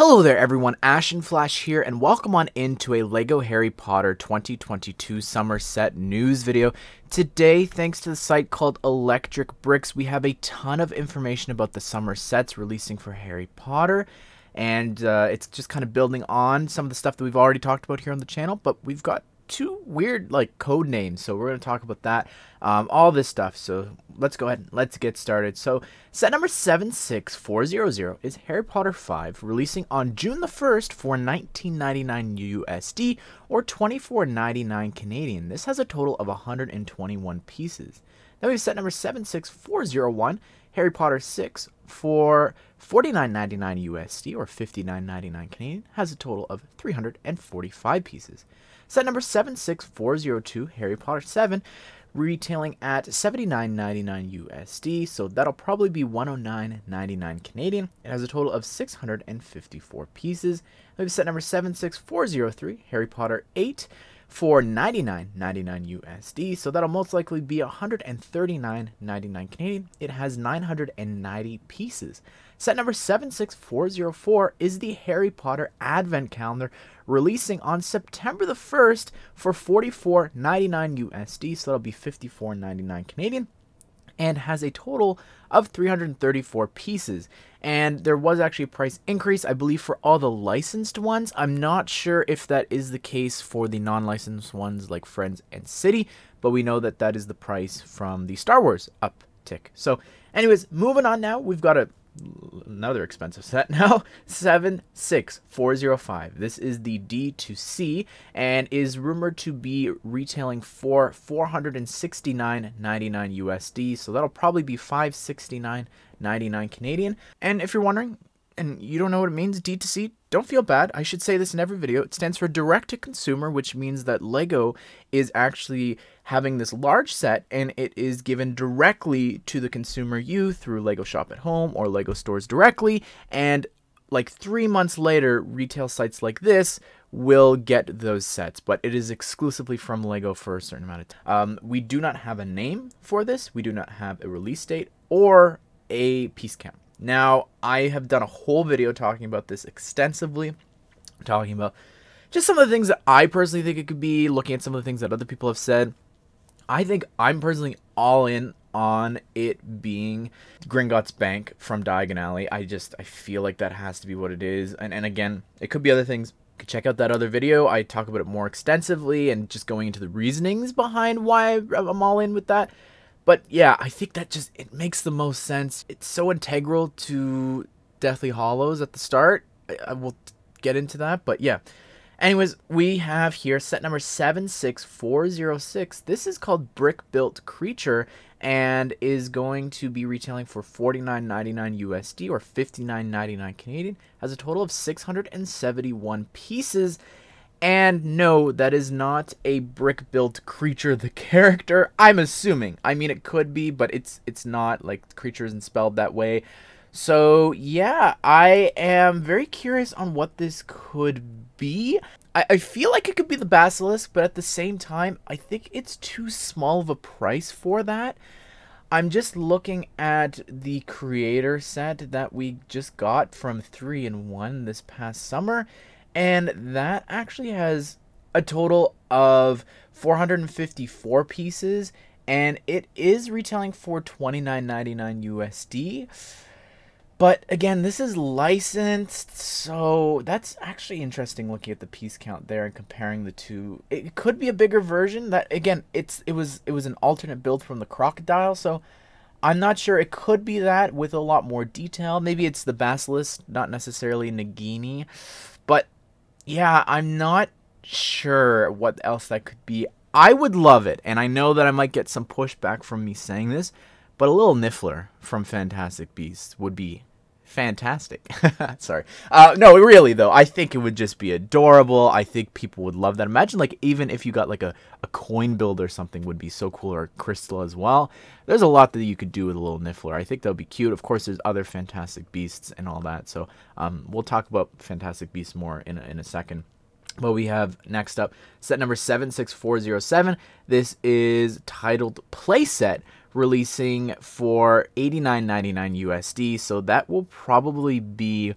Hello there everyone, Ashnflash here, and welcome on into a LEGO Harry Potter 2022 Summer Set news video. Today, thanks to the site called Electric Bricks, we have a ton of information about the summer sets releasing for Harry Potter. And it's just kind of building on some of the stuff that we've already talked about here on the channel, but we've got two weird code names, so we're going to talk about that, all this stuff. So let's go ahead and let's get started. So set number 76400 is Harry Potter 5, releasing on June the 1st for $19.99 USD or $24.99 Canadian. This has a total of 121 pieces. Then we have set number 76401, Harry Potter 6 for $49.99 USD or $59.99 Canadian, has a total of 345 pieces. Set number 76402, Harry Potter 7, retailing at $79.99 USD, so that'll probably be $109.99 Canadian. It has a total of 654 pieces. We have set number 76403, Harry Potter 8, for $99.99 USD, so that'll most likely be $139.99 Canadian. It has 990 pieces. Set number 76404 is the Harry Potter Advent Calendar, releasing on September the 1st for $44.99 USD, so that'll be $54.99 Canadian, and has a total of 334 pieces. And there was actually a price increase, I believe, for all the licensed ones. I'm not sure if that is the case for the non-licensed ones like Friends and City, but we know that that is the price from the Star Wars uptick. So anyways, moving on now, we've got another expensive set now, 76405. This is the D2C and is rumored to be retailing for $469.99 USD, so that'll probably be $569.99 Canadian. And if you're wondering and you don't know what it means, D2C, don't feel bad. I should say this in every video. It stands for direct to consumer, which means that LEGO is actually having this large set and it is given directly to the consumer you through LEGO Shop at Home or LEGO stores directly. And like 3 months later, retail sites like this will get those sets, but it is exclusively from LEGO for a certain amount of time. We do not have a name for this. We do not have a release date or a piece count. Now, I have done a whole video talking about this extensively, talking about just some of the things that I personally think it could be, looking at some of the things that other people have said. I think I'm personally all in on it being Gringotts Bank from Diagon Alley. I feel like that has to be what it is. And again, it could be other things. You could check out that other video. I talk about it more extensively and just going into the reasonings behind why I'm all in with that. But yeah, I think that it makes the most sense. It's so integral to Deathly Hallows at the start. I will get into that, but yeah. Anyways, we have here set number 76406. This is called Brick Built Creature and is going to be retailing for $49.99 USD or $59.99 Canadian. Has a total of 671 pieces. And no, that is not a brick-built creature, the character. I'm assuming. I mean, it could be, but it's not. Like, the creature isn't spelled that way. So, yeah, I am very curious on what this could be. I feel like it could be the Basilisk, but at the same time, I think it's too small of a price for that. I'm just looking at the creator set that we just got from 3-in-1 this past summer. And that actually has a total of 454 pieces, and it is retailing for $29.99 USD. But again, this is licensed, so that's actually interesting looking at the piece count there and comparing the two. It could be a bigger version. That again, it was an alternate build from the Crocodile, so I'm not sure. It could be that with a lot more detail. Maybe it's the Basilisk, not necessarily Nagini, but yeah, I'm not sure what else that could be. I would love it, and I know that I might get some pushback from me saying this, but a little Niffler from Fantastic Beasts would be fantastic. Sorry. No, really, though, I think it would just be adorable. I think people would love that. Imagine, like, even if you got, like, a coin build or something would be so cool, or a crystal as well. There's a lot that you could do with a little Niffler. I think that would be cute. Of course, there's other Fantastic Beasts and all that, so we'll talk about Fantastic Beasts more in a second. But we have next up set number 76407. This is titled Playset, releasing for $89.99 USD. So that will probably be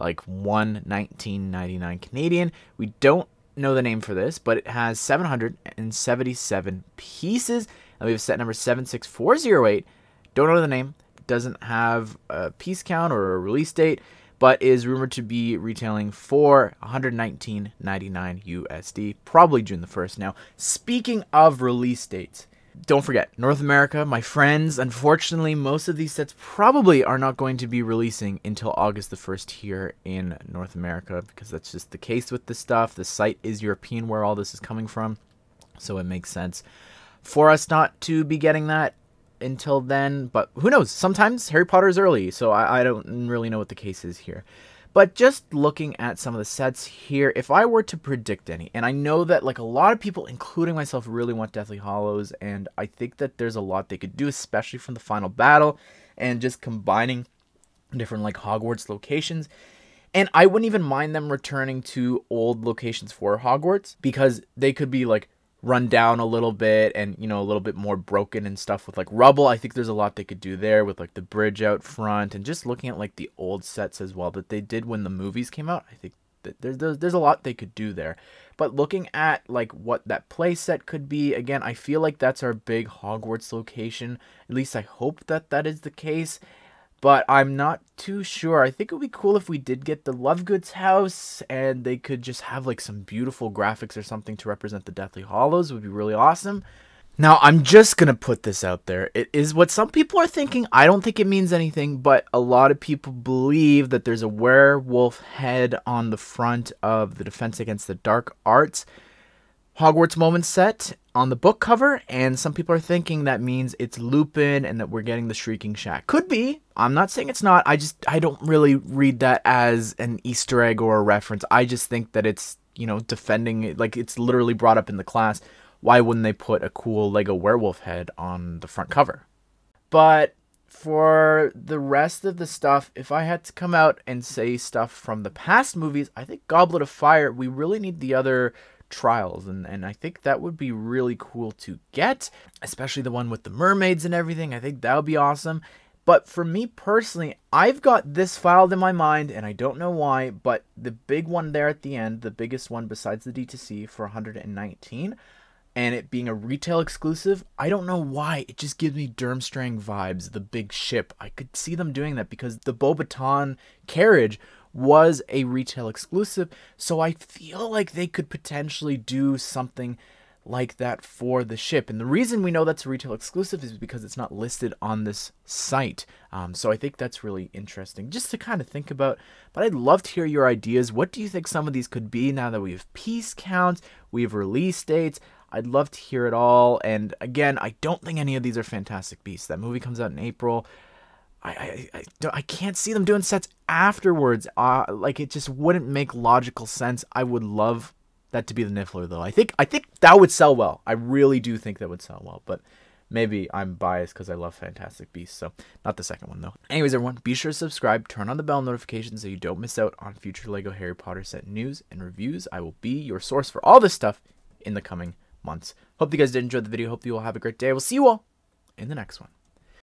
like 119.99 Canadian. We don't know the name for this, but it has 777 pieces, and we have set number 76408. Don't know the name. Doesn't have a piece count or a release date, but is rumored to be retailing for 119.99 USD, probably June the 1st. Now, speaking of release dates, don't forget, North America, my friends, unfortunately, most of these sets probably are not going to be releasing until August the 1st here in North America, because that's just the case with this stuff. The site is European where all this is coming from, so it makes sense for us not to be getting that until then. But who knows? Sometimes Harry Potter is early, so I don't really know what the case is here. But just looking at some of the sets here, if I were to predict any, and I know that like a lot of people, including myself, really want Deathly Hallows, and I think that there's a lot they could do, especially from the final battle, and just combining different like Hogwarts locations. And I wouldn't even mind them returning to old locations for Hogwarts, because they could be like run down a little bit and, you know, a little bit more broken and stuff with like rubble. I think there's a lot they could do there with like the bridge out front, and just looking at like the old sets as well that they did when the movies came out. I think that there's a lot they could do there. But looking at like what that play set could be, again, I feel like that's our big Hogwarts location. At least I hope that that is the case. But I'm not too sure. I think it would be cool if we did get the Lovegood's house and they could just have like some beautiful graphics or something to represent the Deathly Hallows. It would be really awesome. Now, I'm just going to put this out there. It is what some people are thinking. I don't think it means anything, but a lot of people believe that there's a werewolf head on the front of the Defense Against the Dark Arts Hogwarts Moments set on the book cover, and some people are thinking that means it's Lupin and that we're getting the Shrieking Shack. Could be. I'm not saying it's not. I don't really read that as an Easter egg or a reference. I just think that it's, you know, defending it. Like, it's literally brought up in the class. Why wouldn't they put a cool Lego werewolf head on the front cover? But for the rest of the stuff, if I had to come out and say stuff from the past movies, I think Goblet of Fire, we really need the other trials, and I think that would be really cool to get, especially the one with the mermaids and everything. I think that would be awesome. But for me personally, I've got this filed in my mind, and I don't know why, but the big one there at the end, the biggest one besides the D2C for 119, and it being a retail exclusive, I don't know why, it just gives me Durmstrang vibes, the big ship. I could see them doing that because the Beauxbaton carriage was a retail exclusive, so I feel like they could potentially do something like that for the ship. And the reason we know that's a retail exclusive is because it's not listed on this site. So I think that's really interesting just to kind of think about. But I'd love to hear your ideas. What do you think some of these could be now that we have piece counts, we have release dates? I'd love to hear it all. And again, I don't think any of these are Fantastic Beasts. That movie comes out in April. I can't see them doing sets afterwards. Like, it just wouldn't make logical sense. I would love that to be the Niffler, though. I think that would sell well. I really do think that would sell well. But maybe I'm biased because I love Fantastic Beasts. So not the second one, though. Anyways, everyone, be sure to subscribe. Turn on the bell notifications so you don't miss out on future LEGO Harry Potter set news and reviews. I will be your source for all this stuff in the coming months. Hope you guys did enjoy the video. Hope you all have a great day. We'll see you all in the next one.